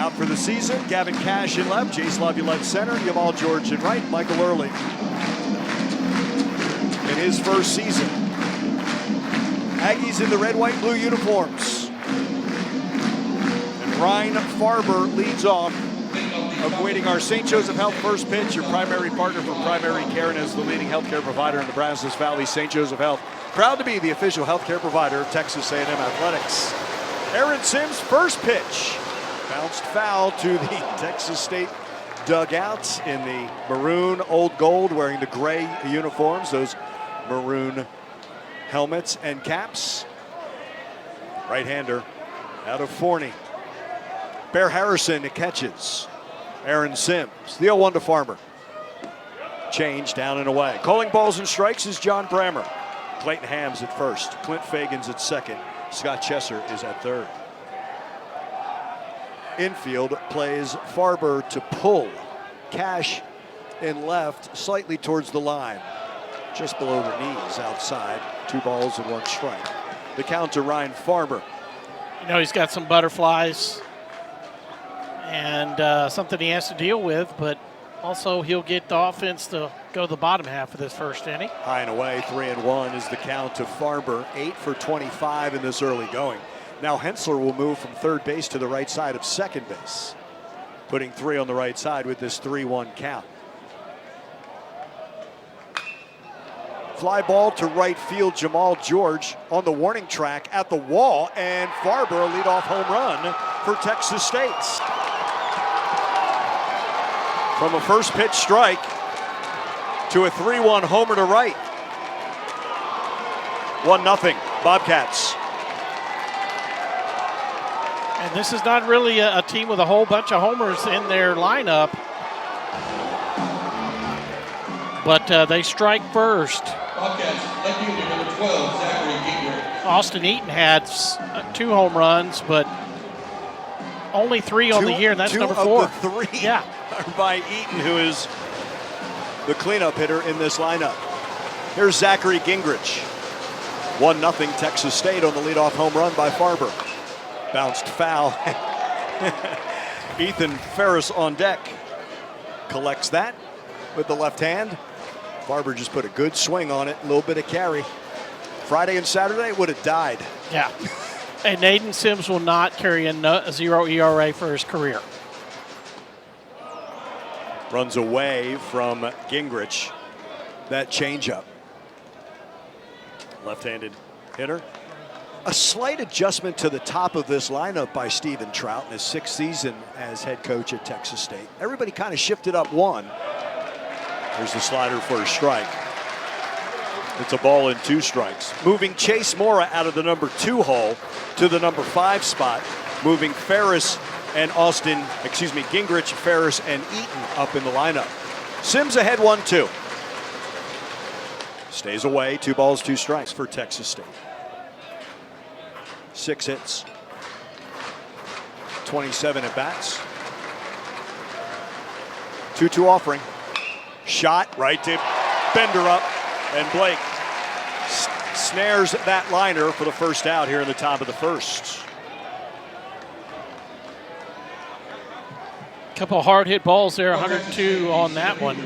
Out for the season, Gavin Cash in left, Jace Laviolette center, Jamal George in right, Michael Early in his first season. Aggies in the red, white, blue uniforms. And Ryan Farber leads off, awaiting our St. Joseph Health first pitch, your primary partner for primary care and as the leading healthcare provider in the Brazos Valley. St. Joseph Health, proud to be the official healthcare provider of Texas A&M Athletics. Aaron Sims, first pitch. Bounced foul to the Texas State dugouts in the maroon old gold, wearing the gray uniforms, those maroon helmets and caps. Right-hander out of Forney. Bear Harrison catches. Aaron Sims, the 0-1 to Farmer. Change down and away. Calling balls and strikes is John Brammer. Clayton Hams at first. Clint Fagan's at second. Scott Chesser is at third. Infield plays Farber to pull. Cash in left, slightly towards the line. Just below the knees outside. 2 balls and 1 strike. The count to Ryan Farber. You know, he's got some butterflies and something he has to deal with, but also he'll get the offense to go the bottom half of this first inning. High and away, 3-1 is the count to Farber. 8 for 25 in this early going. Now Hensler will move from third base to the right side of second base, putting 3 on the right side with this 3-1 count. Fly ball to right field, Jamal George on the warning track at the wall, and Farber a leadoff home run for Texas State. From a first pitch strike to a 3-1 homer to right. 1-0 Bobcats. And this is not really a team with a whole bunch of homers in their lineup. But they strike first. Number 12, Zachary Gingrich. Austin Eaton had 2 home runs, but only 3 on the year, and that's number 4. Of the 3 yeah. are by Eaton, who is the cleanup hitter in this lineup. Here's Zachary Gingrich. 1-0 Texas State on the leadoff home run by Farber. Bounced foul. Ethan Ferris on deck. Collects that with the left hand. Farber just put a good swing on it, a little bit of carry. Friday and Saturday would have died. Yeah. And Aiden Sims will not carry a 0 ERA for his career. Runs away from Gingrich. That changeup. Left-handed hitter. A slight adjustment to the top of this lineup by Stephen Trout in his 6th season as head coach at Texas State. Everybody kind of shifted up 1. There's the slider for a strike. It's a ball and 2 strikes. Moving Chase Mora out of the number 2 hole to the number 5 spot. Moving Ferris and Gingrich, Ferris, and Eaton up in the lineup. Sims ahead 1-2. Stays away, 2 balls, 2 strikes for Texas State. 6 hits, 27 at bats. 2-2 offering. Shot right to Bender up, and Blake snares that liner for the first out here in the top of the first. Couple hard hit balls there, 102 on that one.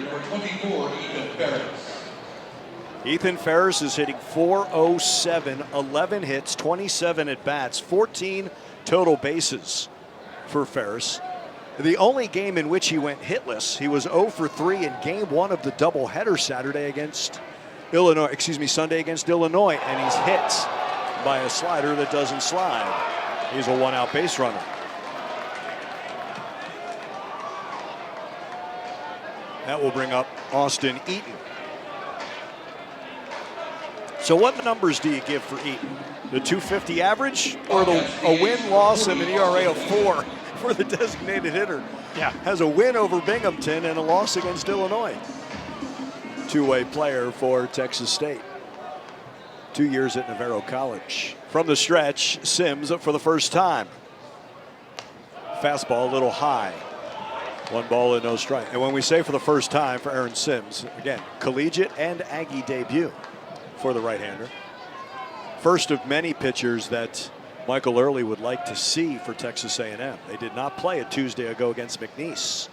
Ethan Ferris is hitting .407, 11 hits, 27 at bats, 14 total bases for Ferris. The only game in which he went hitless, he was 0 for 3 in game 1 of the doubleheader Sunday against Illinois, and he's hit by a slider that doesn't slide. He's a 1-out base runner. That will bring up Austin Eaton. So what numbers do you give for Eaton? The .250 average or a win-loss and an ERA of 4 for the designated hitter? Yeah. Has a win over Binghamton and a loss against Illinois. 2-way player for Texas State. 2 years at Navarro College. From the stretch, Sims for the first time. Fastball a little high. 1 ball and no strike. And when we say for the first time for Aaron Sims, again, collegiate and Aggie debut for the right-hander. First of many pitchers that Michael Early would like to see for Texas A&M. They did not play a Tuesday ago against McNeese.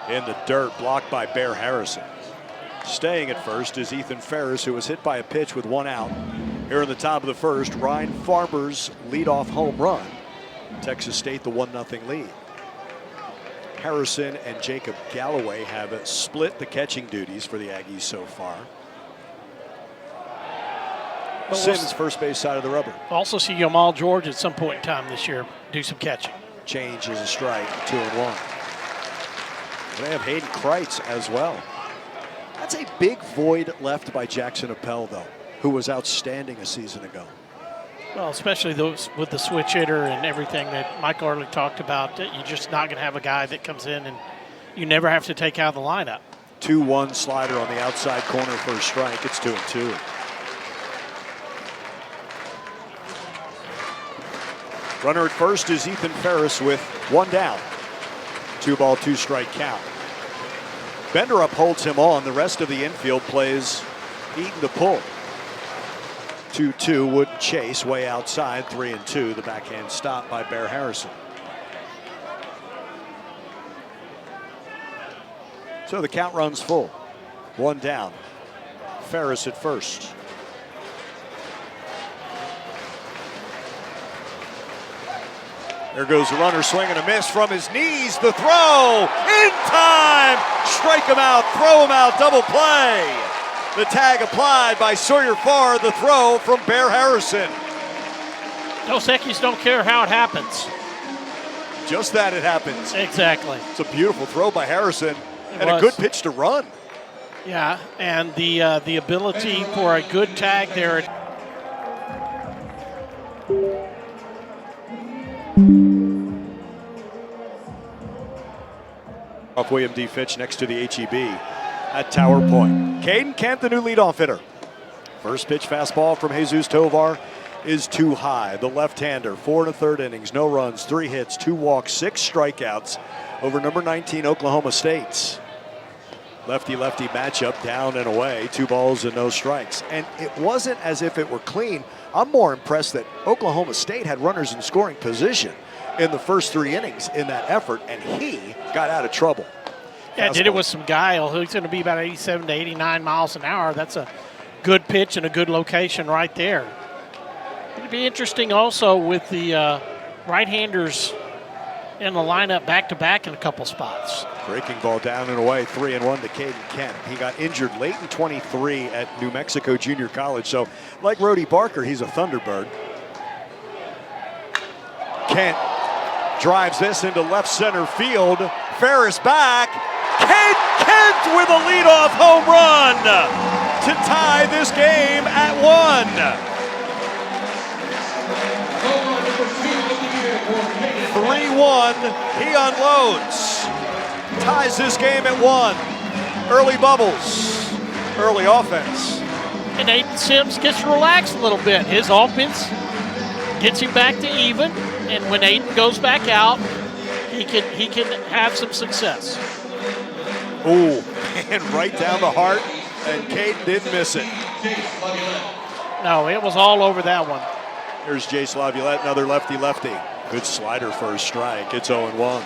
In the dirt, blocked by Bear Harrison. Staying at first is Ethan Ferris, who was hit by a pitch with 1 out. Here in the top of the first, Ryan Farber's leadoff home run. Texas State the 1-0 lead. Harrison and Jacob Galloway have split the catching duties for the Aggies so far. Sims, first base side of the rubber. Also see Jamal George at some point in time this year do some catching. Change is a strike, 2-1. They have Hayden Kreitz as well. That's a big void left by Jackson Appel, though, who was outstanding a season ago. Well, especially those with the switch hitter and everything that Mike Early talked about, that you're just not going to have a guy that comes in and you never have to take out of the lineup. 2-1 slider on the outside corner for a strike. It's 2-2. Runner at first is Ethan Ferris with 1 down. 2-ball, 2-strike count. Bender upholds him on. The rest of the infield plays Eaton to pull. 2-2, Wooden chase way outside. 3-2, the backhand stop by Bear Harrison. So the count runs full. 1 down. Ferris at first. There goes the runner, swing and a miss from his knees. The throw in time. Strike him out, throw him out, double play. The tag applied by Sawyer Farr. The throw from Bear Harrison. Dos Equis don't care how it happens. Just that it happens. Exactly. It's a beautiful throw by Harrison and was. a good pitch to run. Yeah, and the ability for a good tag there. Off William D. Fitch next to the HEB at Tower Point. Caden Kent, the new leadoff hitter. First pitch fastball from Jesus Tovar is too high. The left-hander, 4 1/3 innings, no runs, 3 hits, 2 walks, 6 strikeouts over number 19 Oklahoma State. Lefty-lefty matchup, down and away, 2 balls and no strikes. And it wasn't as if it were clean. I'm more impressed that Oklahoma State had runners in scoring position in the first 3 innings in that effort, and he got out of trouble. Yeah, did it with some guile. Who's going to be about 87 to 89 miles an hour. That's a good pitch and a good location right there. It'd be interesting also with the right-handers in the lineup back-to-back in a couple spots. Breaking ball down and away, 3-1 to Caden Kent. He got injured late in 23 at New Mexico Junior College, so like Rody Barker, he's a Thunderbird. Kent drives this into left center field. Ferris back. Kent with a leadoff home run to tie this game at 1. Home run number 2 of the year for Caden. 3-1, he unloads. Ties this game at 1. Early bubbles, early offense. And Aiden Sims gets relaxed a little bit. His offense gets him back to even, and when Aiden goes back out, he can have some success. Ooh, and right down the heart, and Caden didn't miss it. Jace Laviolette. No, it was all over that one. Here's Jace Laviolette, another lefty-lefty. Good slider for a strike. It's 0-1.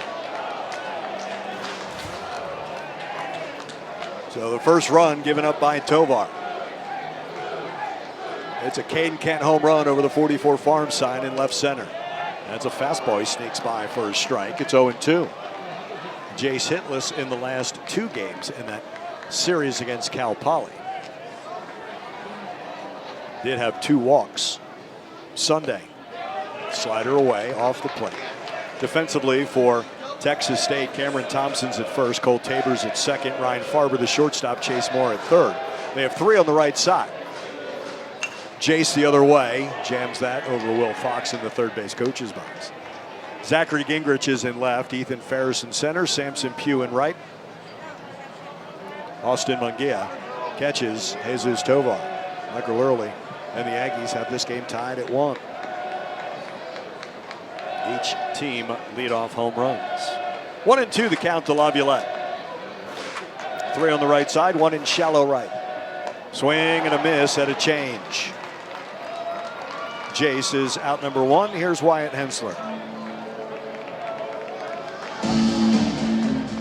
So the first run given up by Tovar. It's a Caden Kent home run over the 44 farm sign in left center. That's a fastball he sneaks by for a strike. It's 0-2. Jace hitless in the last 2 games in that series against Cal Poly. Did have 2 walks Sunday. Slider away off the plate. Defensively for Texas State, Cameron Thompson's at first, Cole Tabers at second, Ryan Farber the shortstop, Chase Moore at third. They have 3 on the right side. Jace the other way, jams that over Will Fox in the third base coach's box. Zachary Gingrich is in left, Ethan Ferris in center, Samson Pugh in right. Austin Munguia catches Jesus Tovar. Michael Early and the Aggies have this game tied at 1. Each team lead off home runs. 1-2 the count to Laviolette. 3 on the right side, 1 in shallow right. Swing and a miss at a change. Jace is out number 1. Here's Wyatt Hensler.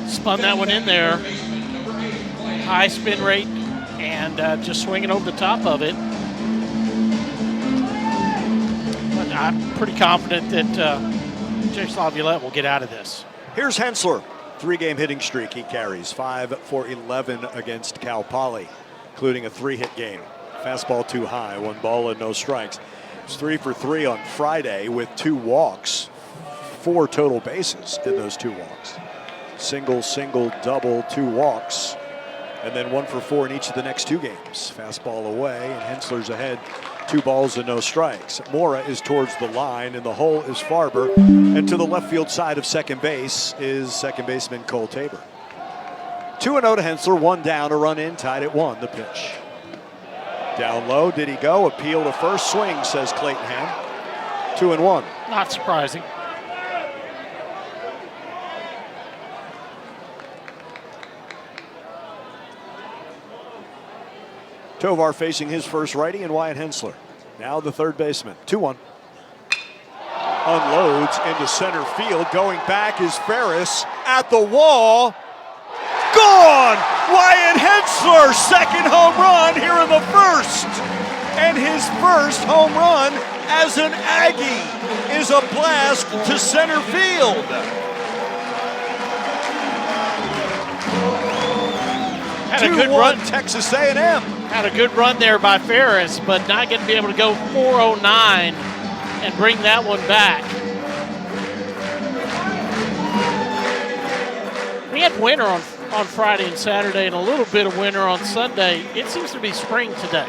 Spun that one in there. High spin rate and just swinging over the top of it. But I'm pretty confident that Jace Laviolette will get out of this. Here's Hensler. 3-game hitting streak he carries. 5 for 11 against Cal Poly, including a 3-hit game. Fastball too high, 1 ball and no strikes. He was 3 for 3 on Friday with 2 walks, 4 total bases in those 2 walks. Single, single, double, 2 walks, and then 1 for 4 in each of the next 2 games. Fastball away, and Hensler's ahead, 2 balls and no strikes. Mora is towards the line, and the hole is Farber, and to the left field side of second base is second baseman Cole Tabor. 2-0 to Hensler, 1 down, a run in, tied at 1. The pitch. Down low, did he go? Appeal to first, swing, says Clayton Ham. 2-1. Not surprising. Tovar facing his first righty and Wyatt Hensler. Now the third baseman. 2-1. Unloads into center field. Going back is Ferris at the wall. Gone! Wyatt Hensler, second home run here in the first. And his first home run as an Aggie is a blast to center field. Had a good 2-1 run. Texas A&M. Had a good run there by Ferris, but not going to be able to go 409 and bring that one back. We had winter on Friday and Saturday and a little bit of winter on Sunday. It seems to be spring today.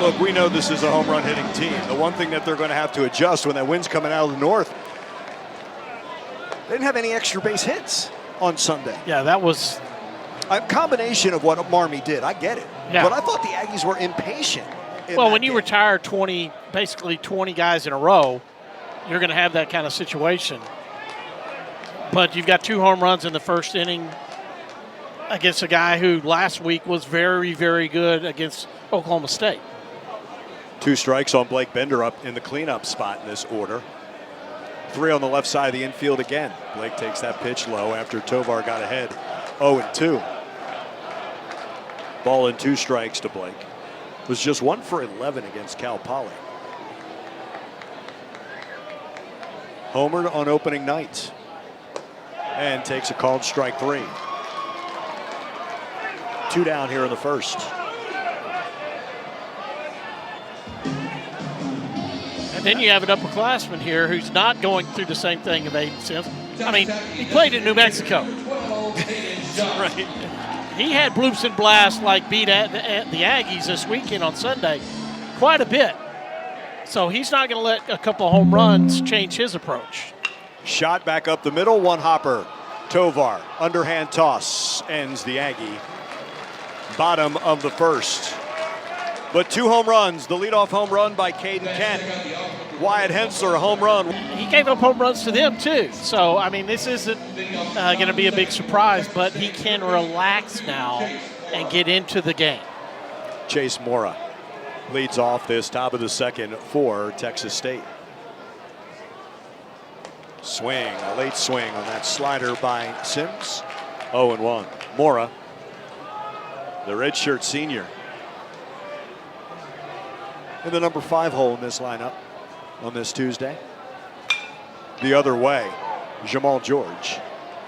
Look, we know this is a home run hitting team. The one thing that they're going to have to adjust when that wind's coming out of the north, they didn't have any extra base hits on Sunday. Yeah, that was A combination of what Marmy did. I get it. Yeah. But I thought the Aggies were impatient. Well, when you retire basically 20 guys in a row, you're going to have that kind of situation. But you've got 2 home runs in the first inning against a guy who last week was very, very good against Oklahoma State. 2 strikes on Blake Bender up in the cleanup spot in this order. 3 on the left side of the infield again. Blake takes that pitch low after Tovar got ahead 0-2. Ball and 2 strikes to Blake. Was just 1 for 11 against Cal Poly. Homered on opening night and takes a called strike 3. 2 down here in the first. And then you have an upperclassman here who's not going through the same thing of Aiden Sims. I mean, he played in New Mexico. Right. He had bloops and blasts like beat at the Aggies this weekend on Sunday quite a bit. So he's not going to let a couple of home runs change his approach. Shot back up the middle, 1 hopper. Tovar, underhand toss, ends the Aggie. Bottom of the first. But 2 home runs, the leadoff home run by Caden Kent. Wyatt Hensler, a home run. He gave up home runs to them too. So, I mean, this isn't going to be a big surprise, but he can relax now and get into the game. Chase Mora leads off this top of the second for Texas State. Swing, a late swing on that slider by Sims. 0-1. Mora, the redshirt senior, in the number 5 hole in this lineup on this Tuesday. The other way, Jamal George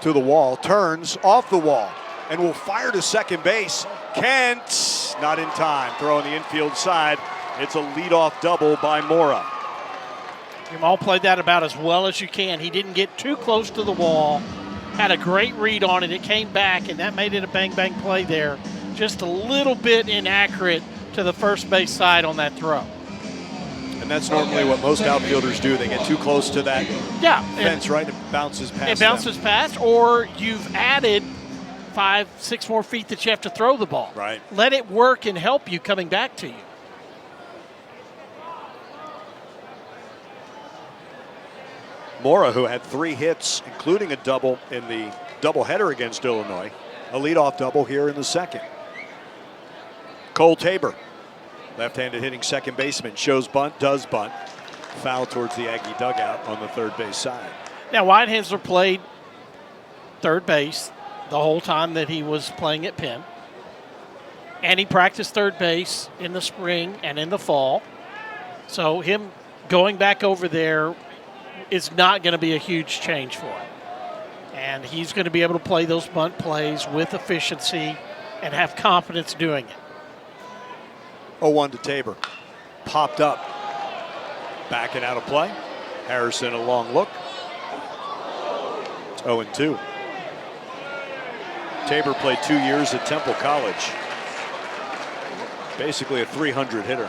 to the wall, turns off the wall, and will fire to second base. Kent, not in time, throwing the infield side. It's a leadoff double by Mora. Jamal played that about as well as you can. He didn't get too close to the wall, had a great read on it. It came back, and that made it a bang-bang play there. Just a little bit inaccurate to the first base side on that throw. And that's normally what most outfielders do. They get too close to that fence, right? It bounces past It bounces past, or you've added 5-6 more feet that you have to throw the ball. Right. Let it work and help you coming back to you. Mora, who had 3 hits, including a double in the doubleheader against Illinois, A leadoff double here in the second. Cole Tabor, left-handed hitting second baseman, shows bunt, does bunt. Foul towards the Aggie dugout on the third base side. Now, Wyatt Hensler played third base the whole time that he was playing at Penn. And he practiced third base in the spring and in the fall. So him going back over there is not going to be a huge change for him. And he's going to be able to play those bunt plays with efficiency and have confidence doing it. 0-1 to Tabor. Popped up. Backing out of play. Harrison a long look. It's 0-2. Tabor played 2 years at Temple College. Basically a 300 hitter.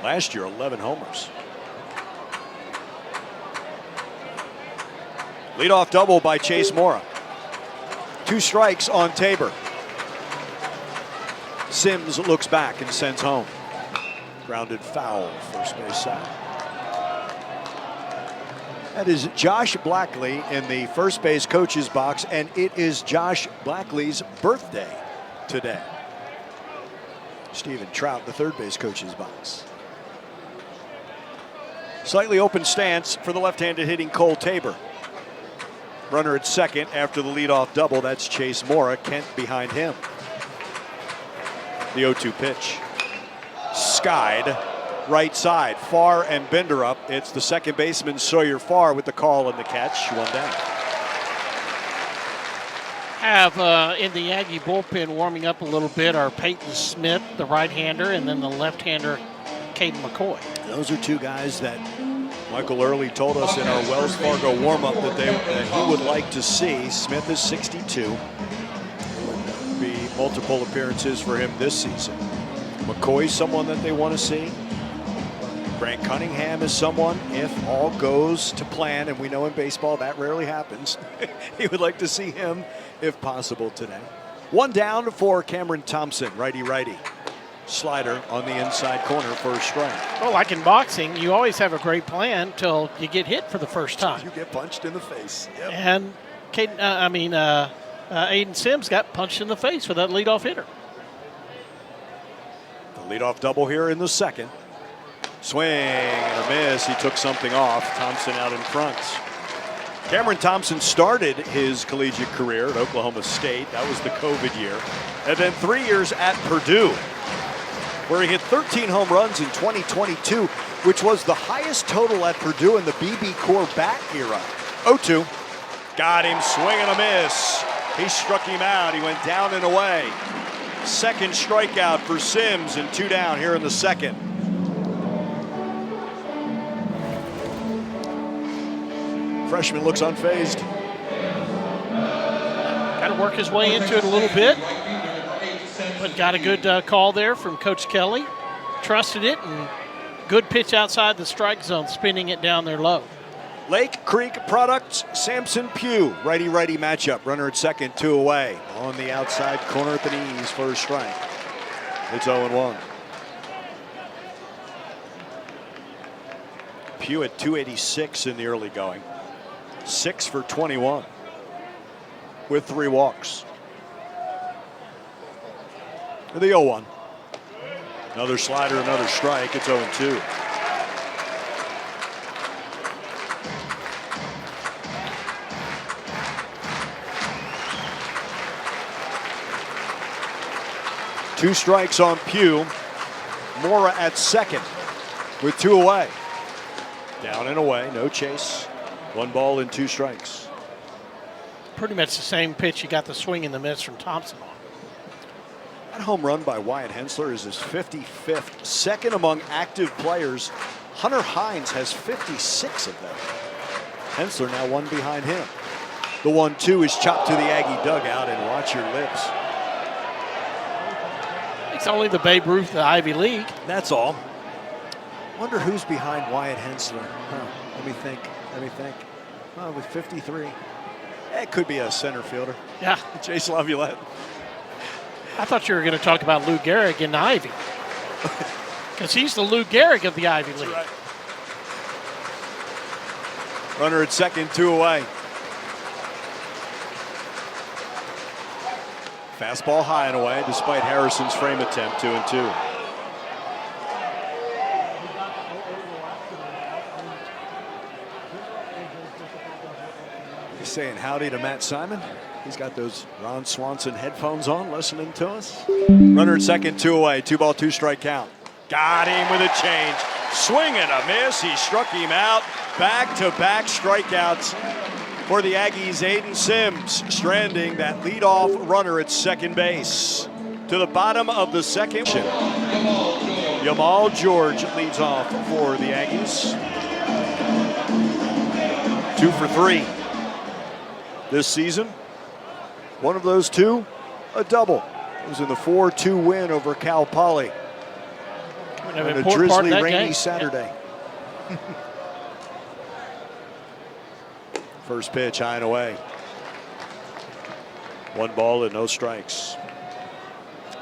Last year, 11 homers. Leadoff double by Chase Mora. 2 strikes on Tabor. Sims looks back and sends home. Grounded foul, first base side. That is Josh Blackley in the first base coach's box, and it is Josh Blackley's birthday today. Steven Trout, the third base coach's box. Slightly open stance for the left-handed hitting Cole Tabor. Runner at second after the leadoff double. That's Chase Mora. Kent behind him. The 0-2 pitch. Skied right side. Farr and Bender up. It's the second baseman Sawyer Farr with the call and the catch. 1 down. Have in the Aggie bullpen warming up a little bit are Peyton Smith, the right-hander, and then the left-hander, Caden McCoy. Those are 2 guys that Michael Early told us in our Wells Fargo warm-up that he would like to see. Smith is 62. Would be multiple appearances for him this season. McCoy's someone that they want to see. Grant Cunningham is someone, if all goes to plan, and we know in baseball that rarely happens, he would like to see him if possible today. 1 down for Cameron Thompson, righty-righty. Slider on the inside corner for a strike. Well, like in boxing, you always have a great plan until you get hit for the first time. You get punched in the face. Yep. And Aiden Sims got punched in the face for that leadoff hitter. The leadoff double here in the second. Swing and a miss. He took something off. Thompson out in front. Cameron Thompson started his collegiate career at Oklahoma State. That was the COVID year. And then 3 years at Purdue, where he hit 13 home runs in 2022, which was the highest total at Purdue in the BB Core bat era. 0-2. Got him, swing and a miss. He struck him out. He went down and away. Second strikeout for Sims, and 2 down here in the second. Freshman looks unfazed. Got to work his way into it a little bit, but got a good call there from Coach Kelly. Trusted it, and good pitch outside the strike zone, spinning it down there low. Lake Creek Products, Samson Pugh, righty-righty matchup. Runner at second, 2 away. On the outside corner at the knees for a strike. It's 0-1. Pugh at 286 in the early going. 6 for 21 with 3 walks. The 0-1. Another slider, another strike. It's 0-2. Two strikes on Pugh. Mora at second with 2 away. Down and away, no chase. 1 ball and 2 strikes. Pretty much the same pitch. You got the swing and the miss from Thompson on. That home run by Wyatt Hensler is his 55th. Second among active players. Hunter Hines has 56 of them. Hensler now 1 behind him. The 1-2 is chopped to the Aggie dugout, and watch your lips. It's only the Babe Ruth of the Ivy League. That's all. Wonder who's behind Wyatt Hensler. Let me think. Well, with 53. It could be a center fielder. Yeah. Chase Laviolette. I thought you were going to talk about Lou Gehrig in the Ivy. Because he's the Lou Gehrig of the Ivy League. Right. Runner at second, 2 away. Fastball high and away despite Harrison's frame attempt, 2-2. He's saying howdy to Matt Simon. He's got those Ron Swanson headphones on listening to us. Runner at second, 2 away, 2-ball, 2-strike count. Got him with a change. Swing and a miss. He struck him out. Back-to-back strikeouts for the Aggies. Aiden Sims stranding that leadoff runner at second base. To the bottom of the second. Jamal George leads off for the Aggies. 2 for 3 this season. One of those two, a double. It was in the 4-2 win over Cal Poly on a drizzly, rainy Saturday. Yeah. First pitch, high and away. 1 ball and no strikes.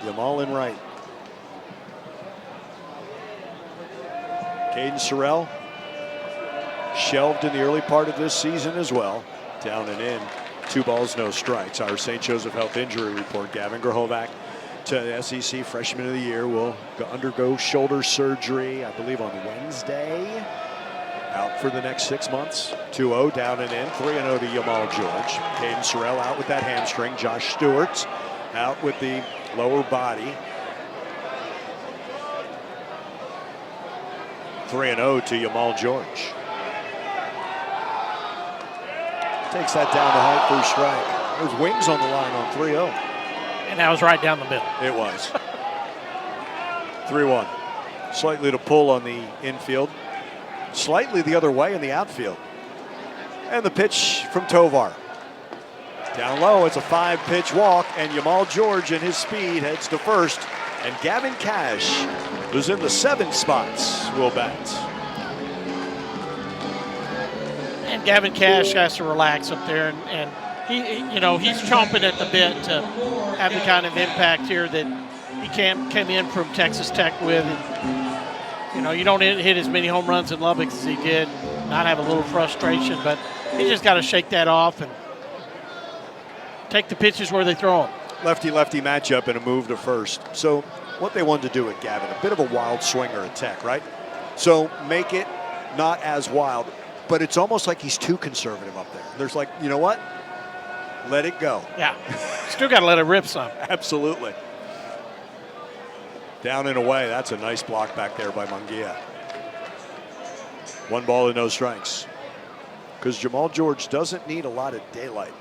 Jamal in right. Caden Sorrell shelved in the early part of this season as well. Down and in. 2 balls, no strikes. Our St. Joseph Health Injury Report. Gavin Grahovac, to the SEC Freshman of the Year, will undergo shoulder surgery, I believe, on Wednesday. Out for the next 6 months. 2-0, down and in. 3-0 to Jamal George. Caden Sorrell out with that hamstring. Josh Stewart out with the lower body. 3-0 to Jamal George. Takes that down to hard for a strike. There's wings on the line on 3-0. And that was right down the middle. It was. 3-1. Slightly to pull on the infield. Slightly the other way in the outfield. And the pitch from Tovar. Down low, it's a 5-pitch walk, and Jamal George in his speed heads to first. And Gavin Cash, who's in the 7 spots, will bat. And Gavin Cash has to relax up there, and he he's chomping at the bit to have the kind of impact here that he came in from Texas Tech with. And, you don't hit as many home runs in Lubbock as he did, not have a little frustration, but he just got to shake that off and take the pitches where they throw them. Lefty-lefty matchup and a move to first. So what they wanted to do with Gavin, a bit of a wild swinger at Tech, right? So make it not as wild. But it's almost like he's too conservative up there. There's like, you know what? Let it go. Yeah. Still got to let it rip some. Absolutely. Down and away. That's a nice block back there by Munguia. 1 ball and no strikes. Because Jamal George doesn't need a lot of daylight.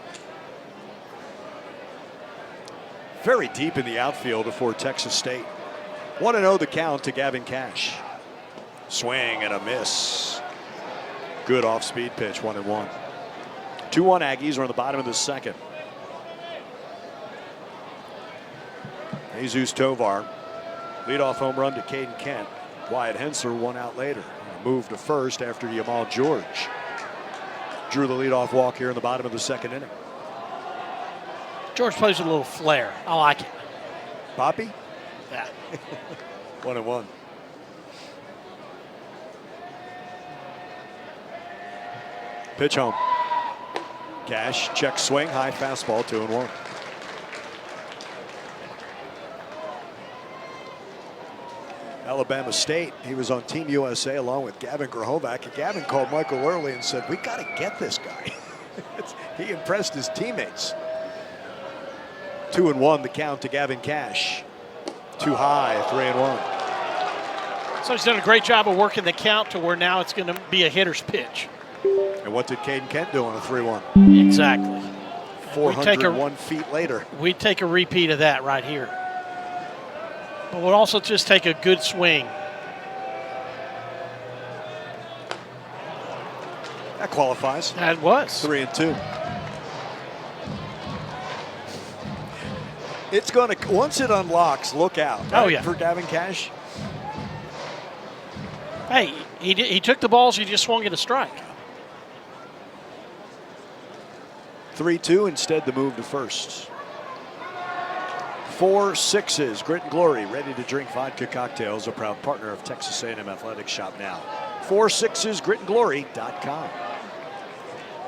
Very deep in the outfield for Texas State. 1-0 the count to Gavin Cash. Swing and a miss. Good off-speed pitch, 1-1. 2-1 Aggies are on the bottom of the second. Jesus Tovar, leadoff home run to Caden Kent. Wyatt Hensler 1 out later. A move to first after Jamal George drew the leadoff walk here in the bottom of the second inning. George plays with a little flair. I like it. Poppy? Yeah. 1-1. Pitch home. Cash, check swing, high fastball, 2-1. Alabama State, he was on Team USA along with Gavin Grahovac. And Gavin called Michael Early and said, we got to get this guy. He impressed his teammates. 2-1 the count to Gavin Cash. Too high, 3-1. So he's done a great job of working the count to where now it's going to be a hitter's pitch. And what did Caden Kent do on a 3-1? Exactly. 401 feet later. We take a repeat of that right here. But we'll also just take a good swing. That qualifies. That was. 3-2. It's going to, once it unlocks, look out. Right? Oh, yeah. For Gavin Cash. Hey, he took the balls, he just swung at a strike. 3-2, instead the move to first. 4 6s, Grit and Glory, ready to drink vodka cocktails, a proud partner of Texas A&M Athletics. Shop now. 4 6s, gritandglory.com.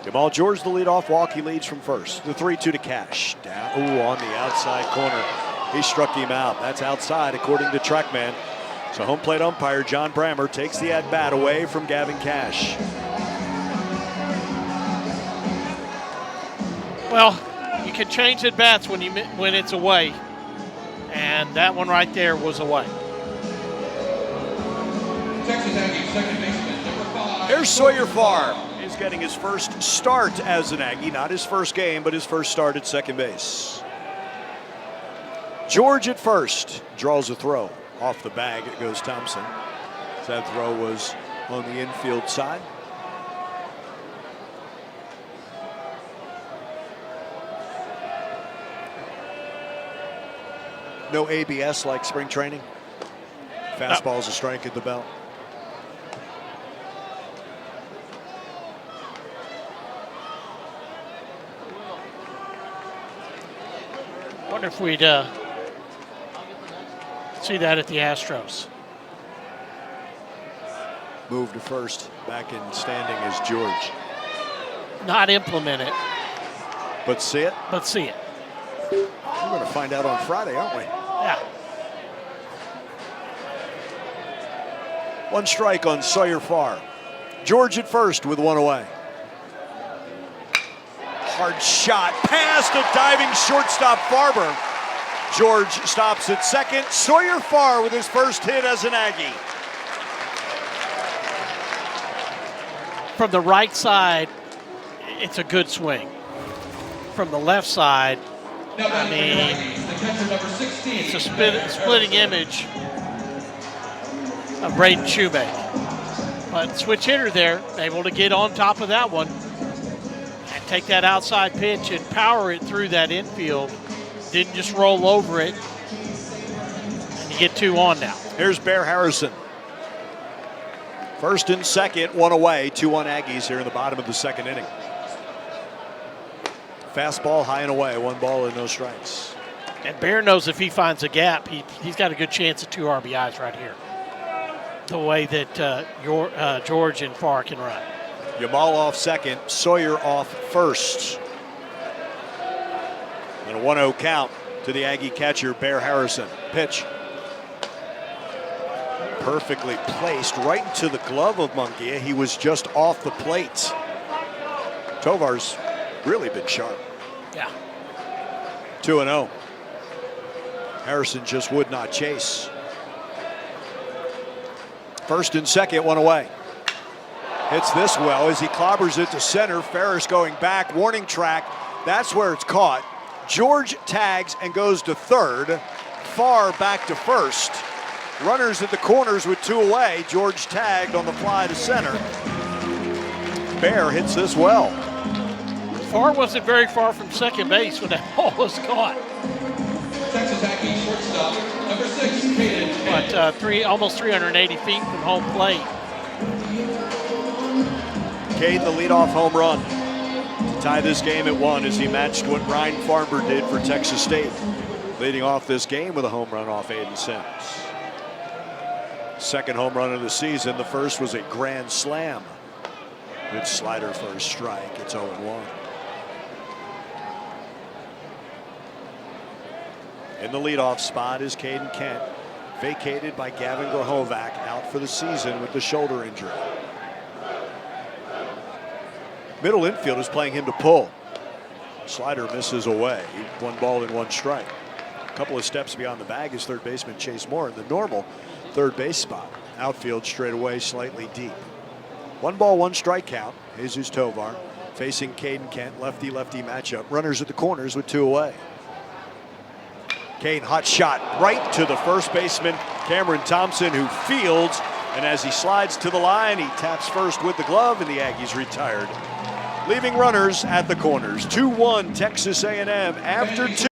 Jamal George, the leadoff walk. He leads from first. The 3-2 to Cash. Down, on the outside corner. He struck him out. That's outside, according to TrackMan. So home plate umpire John Brammer takes the at-bat away from Gavin Cash. Well, you can change at-bats when it's away. And that one right there was away. Texas Aggies second baseman, number 5. Here's Sawyer Farr. He's getting his first start as an Aggie. Not his first game, but his first start at second base. George at first. Draws a throw. Off the bag, it goes Thompson. That throw was on the infield side. No ABS like spring training. Fastball's a strike at the belt. Wonder if we'd see that at the Astros. Move to first. Back in standing is George. Not implement it, But see it? but see it. We're going to find out on Friday, aren't we? Yeah. One strike on Sawyer Farr. George at first with one away. Hard shot past a diving shortstop Farber. George stops at second. Sawyer Farr with his first hit as an Aggie. From the right side, it's a good swing. From the left side, I mean, The catcher, number 16. it's a splitting image of Braden Shoemaker. But switch hitter there, able to get on top of that one and take that outside pitch and power it through that infield. Didn't just roll over it. And you get 2 on now. Here's Bear Harrison. First and second, one away, 2-1 Aggies here in the bottom of the second inning. Fastball high and away, 1 ball and no strikes. And Bear knows if he finds a gap, he's got a good chance at 2 RBIs right here. The way that George and Farr can run. Yamal off second, Sawyer off first. And a 1-0 count to the Aggie catcher, Bear Harrison. Pitch. Perfectly placed right into the glove of Munguia. He was just off the plate. Tovar's really been sharp. Yeah. 2-0. Harrison just would not chase. First and second, one away. Hits this well as he clobbers it to center. Ferris going back, warning track. That's where it's caught. George tags and goes to third. Farr back to first. Runners at the corners with 2 away. George tagged on the fly to center. Bear hits this well. Farr wasn't very far from second base when that ball was caught. Texas Aggies shortstop, number 6, Caden. But almost 380 feet from home plate. Caden, the leadoff home run to tie this game at 1 as he matched what Ryan Farber did for Texas State, leading off this game with a home run off Aiden Sims. Second home run of the season. The first was a grand slam. Good slider for a strike. It's 0-1. In the leadoff spot is Caden Kent, vacated by Gavin Grahovac, out for the season with the shoulder injury. Middle infield is playing him to pull. Slider misses away. 1 ball and 1 strike. A couple of steps beyond the bag is third baseman Chase Moore in the normal third base spot. Outfield straight away, slightly deep. 1 ball, 1 strike count. Jesus Tovar facing Caden Kent, lefty-lefty matchup. Runners at the corners with 2 away. Kane, hot shot right to the first baseman, Cameron Thompson, who fields. And as he slides to the line, he taps first with the glove, and the Aggies retired, leaving runners at the corners. 2-1 Texas A&M after 2.